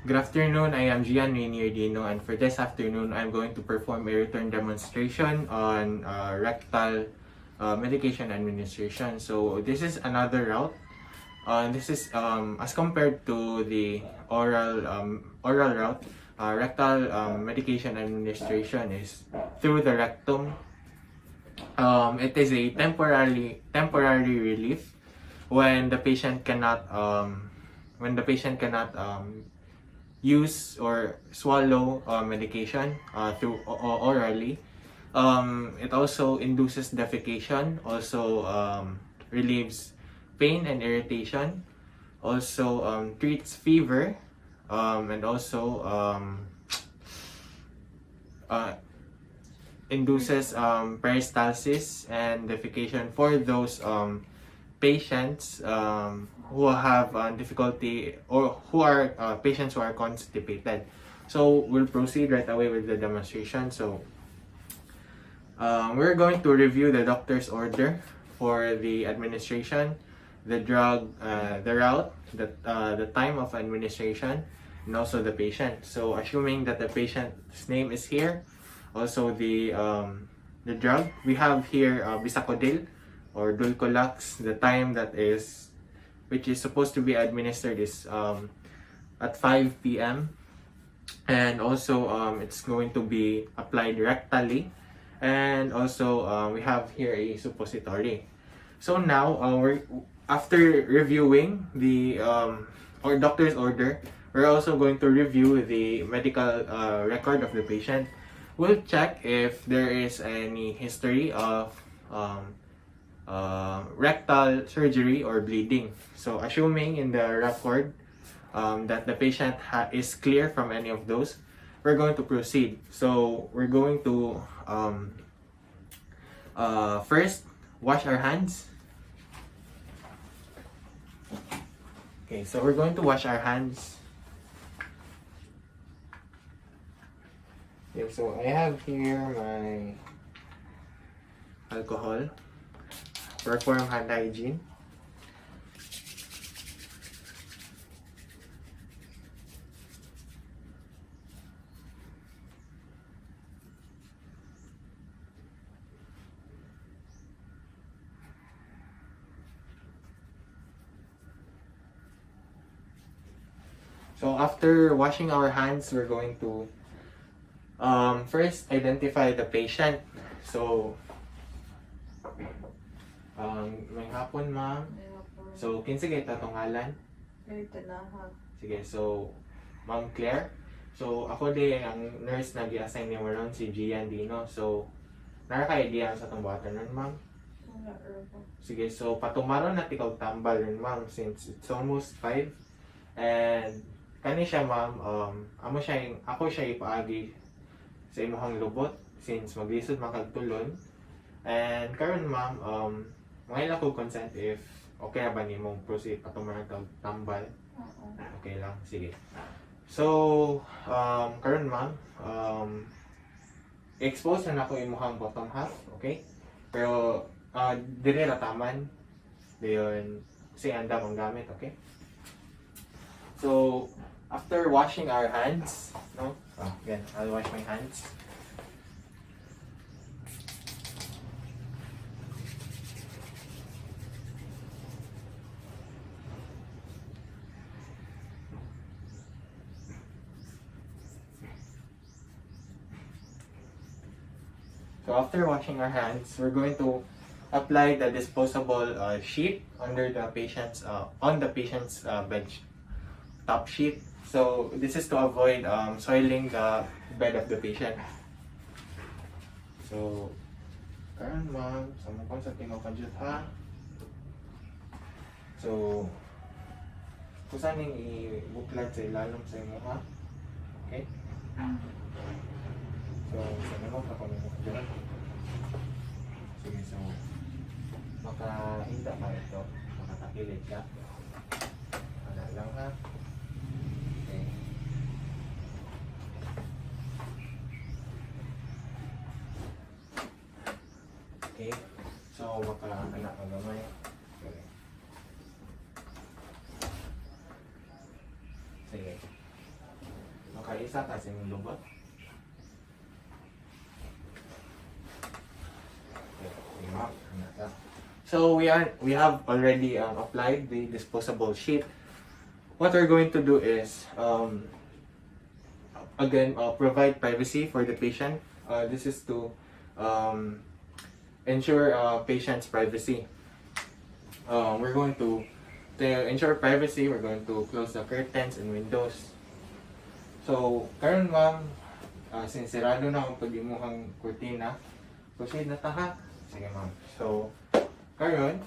Good afternoon, I am Dino, and for this afternoon, I'm going to perform a return demonstration on rectal medication administration. So this is another route. This is as compared to the oral route, rectal medication administration is through the rectum. It is a temporary relief when the patient cannot use or swallow medication through orally. It also induces defecation, also relieves pain and irritation, also treats fever, and also induces peristalsis and defecation for those patients who have difficulty, or who are patients who are constipated. So we'll proceed right away with the demonstration. So we're going to review the doctor's order for the administration, the drug, the route, the time of administration, and also the patient. So assuming that the patient's name is here, also the drug, we have here Bisacodil or Dulcolax. The time which is supposed to be administered is at 5 p.m. and also it's going to be applied rectally, and also we have here a suppository. So now after reviewing the doctor's order, we're also going to review the medical record of the patient. We'll check if there is any history of rectal surgery or bleeding. So assuming in the record that the patient is clear from any of those, we're going to proceed. So we're going to first wash our hands. Okay, so we're going to wash our hands. Okay, so I have here my alcohol. Perform hand hygiene. So after washing our hands, we're going to first identify the patient. So may hapon, ma'am. So, kinsa kay tatong ngalan? Sige, so, Ma'am Claire. So, ako din ang nurse na gi-assign ni mo ron, si Dino. So, nara ka idea sa itong buhatan nun, ma'am? Sige, so, patumaron na ikaw tambal rin, ma'am, since it's almost 5. And, kani siya, ma'am, ako siya ipaagi sa imuhang lubot, since maglisod makagtulon. And karon ma'am, mga ko consent if okay na ba ni mong proceed patumaran kang tambal? Okay lang, sige. So, karon ma'am, expose na ako imuhang bottom half, okay? Pero dire ra taman, dayon si anda mong gamit, okay? So, after washing our hands, no? Again, I'll wash my hands. So after washing our hands, we're going to apply the disposable sheet under the patient's on the patient's bed top sheet. So this is to avoid soiling the bed of the patient. So, karon ma'am, samukon sa tinukadyot ha. So, kusa ning i-buklat sa ilalom sa imo ha. Okay? So, sana mo pa kung dyan. Sige, so makahinda ka ito, makatakilid ka. Wala lang ha. Okay. Okay. So, makaanak ka gamay. Okay. Sige. Makaisa kasi yung lubot. So we have already applied the disposable sheet. What we're going to do is again provide privacy for the patient. This is to ensure patient's privacy. We're going to ensure privacy. We're going to close the curtains and windows. So karon ma'am, since sirado na ang pag-imuhang kurtina, proceed na ta ha. Sige ma'am. So karon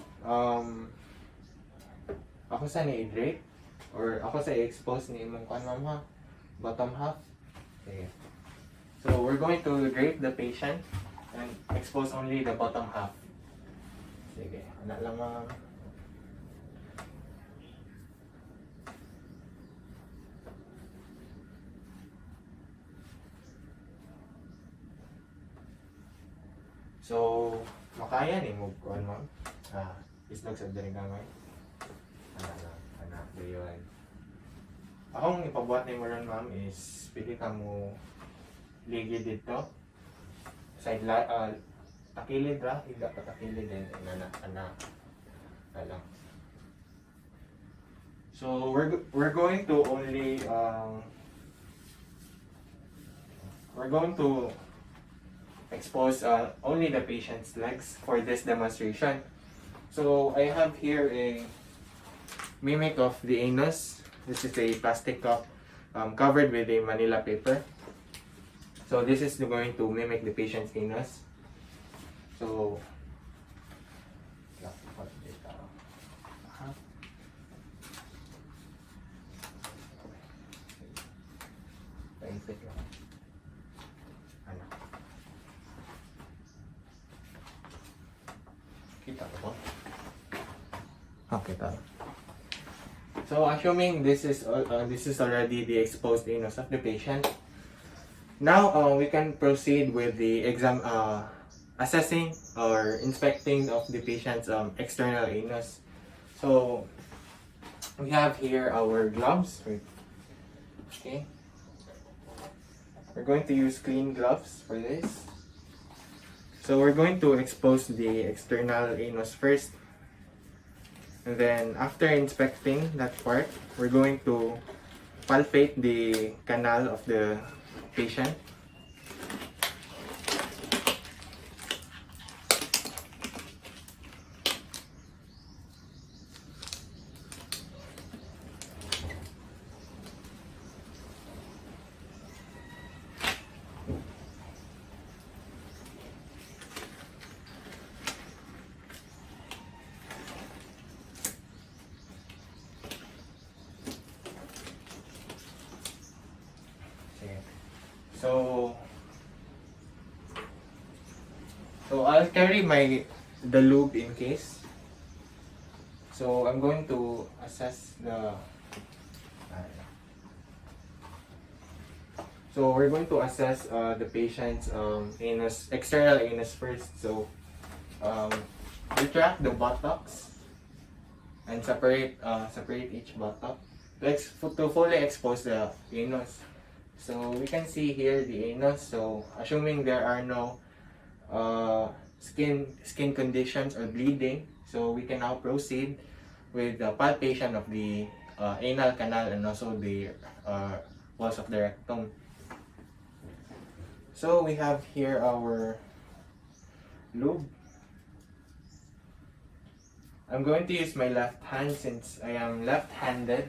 ako sa ni-drape or ako sa i-expose ni imong kuan ma'am ha, bottom half. Sige. So we're going to drape the patient and expose only the bottom half. Sige, ana lang ma'am. So, makaya ni mo kuan ma'am. Islog sa diri gamay. Ana, dayon. Akong ipabuhat ni mo ron ma'am is pili ka mo ligid dito. Side takilid ra, higa pa takilid din ana. Alam. So we're going to only we're going to expose only the patient's legs for this demonstration. So I have here a mimic of the anus. This is a plastic cup covered with a Manila paper. So this is going to mimic the patient's anus. So okay, so assuming this is already the exposed anus of the patient, now we can proceed with the assessing or inspecting of the patient's external anus. So we have here our gloves. Okay, we're going to use clean gloves for this. So we're going to expose the external anus first. And then after inspecting that part, we're going to palpate the canal of the patient. So I'll carry the lube in case. So I'm going to assess the. So we're going to assess the patient's external anus first. So retract the buttocks and separate each buttock to fully expose the anus. So we can see here the anus. So assuming there are no skin conditions or bleeding, so we can now proceed with the palpation of the anal canal and also the walls of the rectum. So we have here our lube. I'm going to use my left hand since I am left-handed.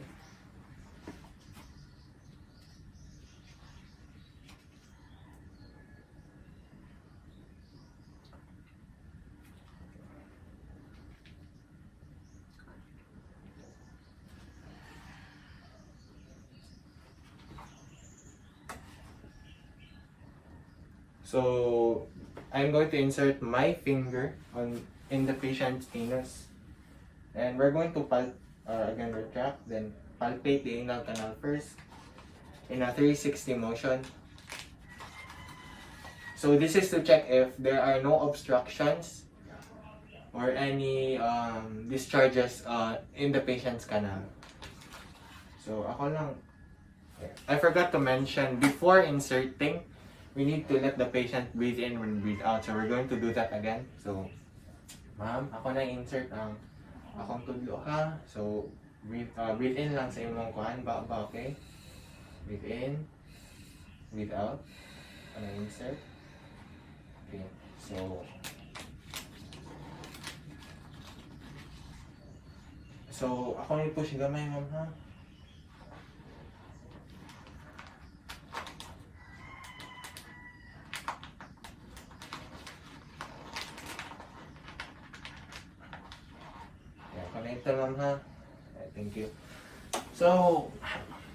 So I'm going to insert my finger in the patient's anus, and we're going to again retract, then palpate the anal canal first in a 360 motion. So this is to check if there are no obstructions or any discharges in the patient's canal. So ako lang I forgot to mention, before inserting, we need to let the patient breathe in and breathe out. So we're going to do that again. So, ma'am, ako na insert ang akong tudlo ha. So, breathe in lang sa imong kuhan. Ba, okay? Breathe in, breathe out. Ako na insert. Okay, so ako na push gamay, ma'am ha. Ito lang ha. Thank you. So,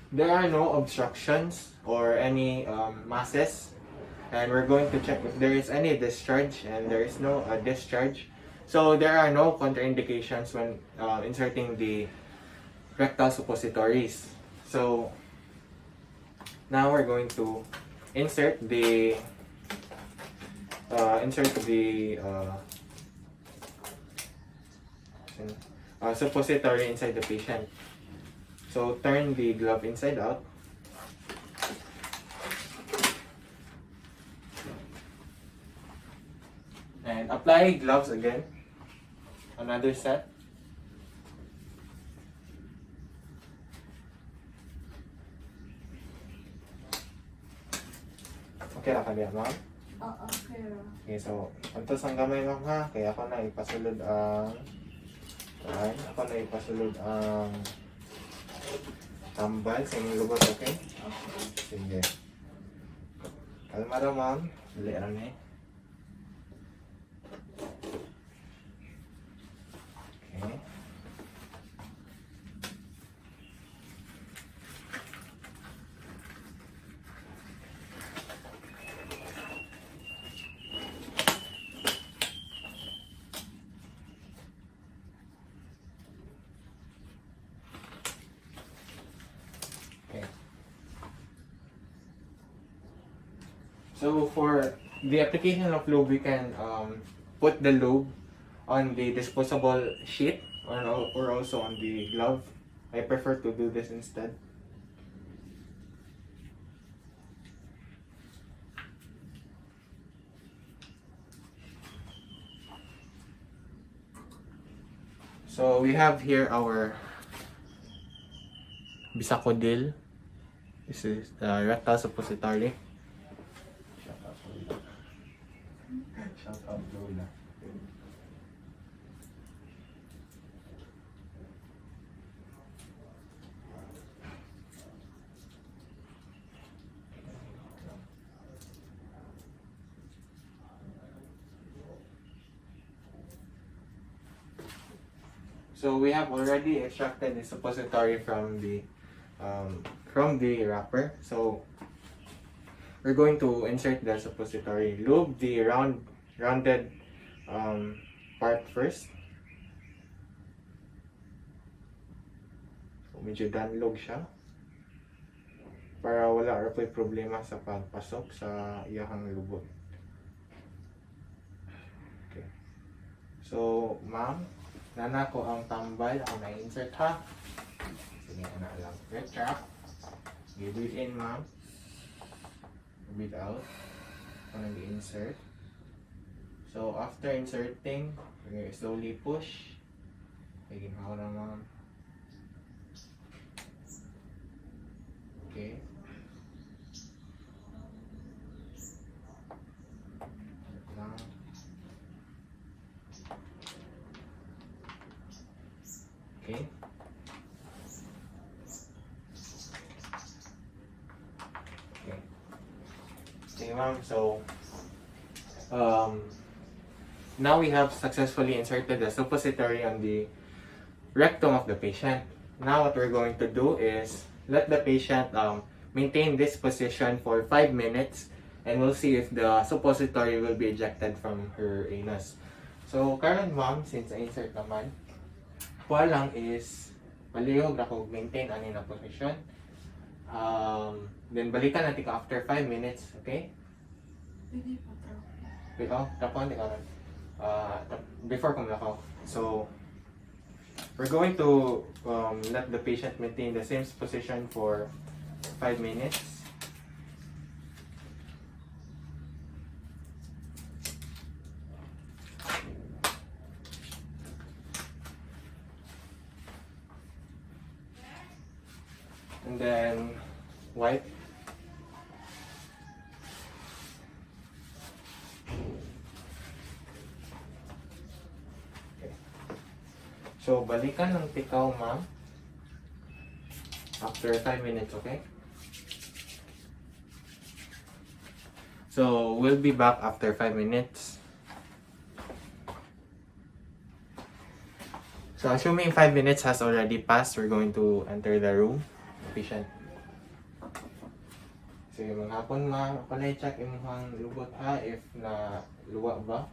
there are no obstructions or any masses. And we're going to check if there is any discharge, and there is no discharge. So, there are no contraindications when inserting the rectal suppositories. So, now we're going to insert the suppository inside the patient. So turn the glove inside out. And apply gloves again. Another set. Okay na kaya, ma'am? Oo, pero... Okay, so, antos ang gamay, ma'am ha. Kaya ako na ipasulod ang... ako na ipasulod ang... tambal sa inyong lubot, okay? Okay. Sige. Kalma daw, ma'am. Dali lang eh. Okay. So for the application of lube, we can put the lube on the disposable sheet or also on the glove. I prefer to do this instead. So we have here our bisacodil. This is the rectal suppository. Shout out Lola. So we have already extracted the suppository from the wrapper. So we're going to insert the suppository. Lube the rounded part first. So medyo danlog siya para wala ra po'y problema sa pagpasok sa iyahang lubot. Okay. So, ma'am, nana ko ang tambal, ako na-insert ha. Sige, na lang. Retract. Breathe in, ma'am. Breathe out. Ako nag-insert. So, after inserting, we're slowly push. Higin ako na, ma'am. Okay. Okay. Okay, ma'am. So, now we have successfully inserted the suppository on the rectum of the patient. Now what we're going to do is let the patient maintain this position for 5 minutes, and we'll see if the suppository will be ejected from her anus. So, current ma'am, since I-insert naman, kuha lang is palihog na kung maintain ani na position. Then balikan natin ka after 5 minutes, okay? Pwede pa trapo. Wait, tapon, di ka before kung lakaw. So, we're going to let the patient maintain the same position for 5 minutes. And then wipe. Okay. So balikan ng tikaw, ma'am. After 5 minutes, okay? So we'll be back after 5 minutes. So assuming 5 minutes has already passed, we're going to enter the room. Patient. So yung hapon ma, palay check imong lubot ha if na luwa ba.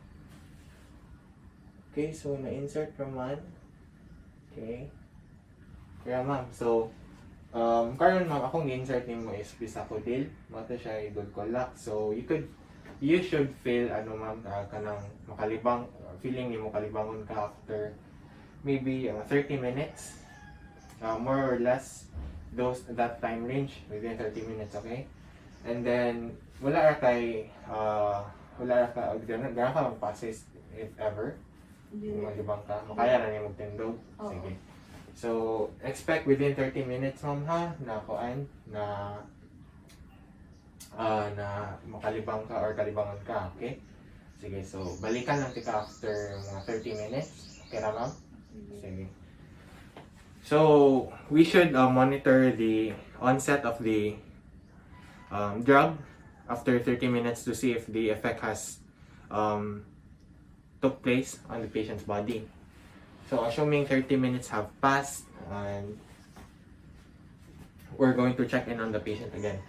Okay, so na-insert naman. Okay. Kaya ma'am, so karon ma'am, akong insert nimo is bisacodil. Mato siya good colac. So you should feel ano ma'am, kanang makalibang, feeling nimo kalibangon ka after maybe 30 minutes. More or less that time range within 30 minutes, okay? And then wala ra kay gana ka mag-passes if ever malibang ka, makaya na niya magtindog. Sige. So expect within 30 minutes ma'am ha na kuan na makalibang ka or kalibangon ka, okay? Sige, so balikan lang tika after mga 30 minutes, okay na ma'am? Sige. So we should monitor the onset of the drug after 30 minutes to see if the effect has took place on the patient's body. So assuming 30 minutes have passed, and we're going to check in on the patient again.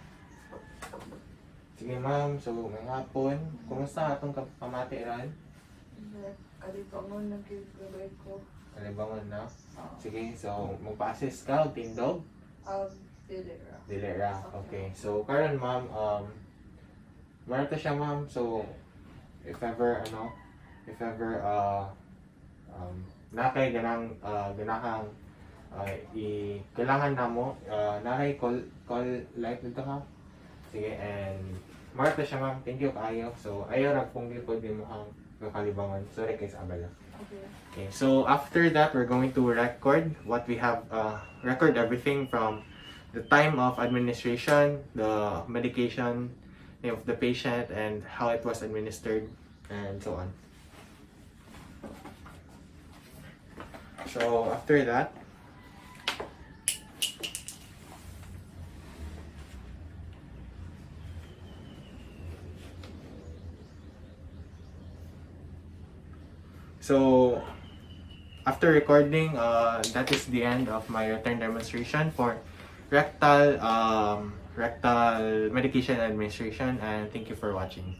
Sige ma'am, so may hapon. Kumusta atong pamati ran? Kalibangon na gagawin ko. Kalibangon na? Sige, so magpa-assist ka o tindog? Dilera. Dilera, okay. So karon ma'am, meron to siya ma'am. So if ever nakay ganahang kailangan na mo, nakay call light dito ha. Sige, and meron to siya ma'am. Thank you kaayo. So ayaw ra kung gipod din mo ang kakalibangon. Sorry kay sa abala. Okay, so after that, we're going to record what we have, record everything from the time of administration, the medication, name of the patient, and how it was administered, and so on. So after that, so after recording, that is the end of my return demonstration for rectal medication administration, and thank you for watching.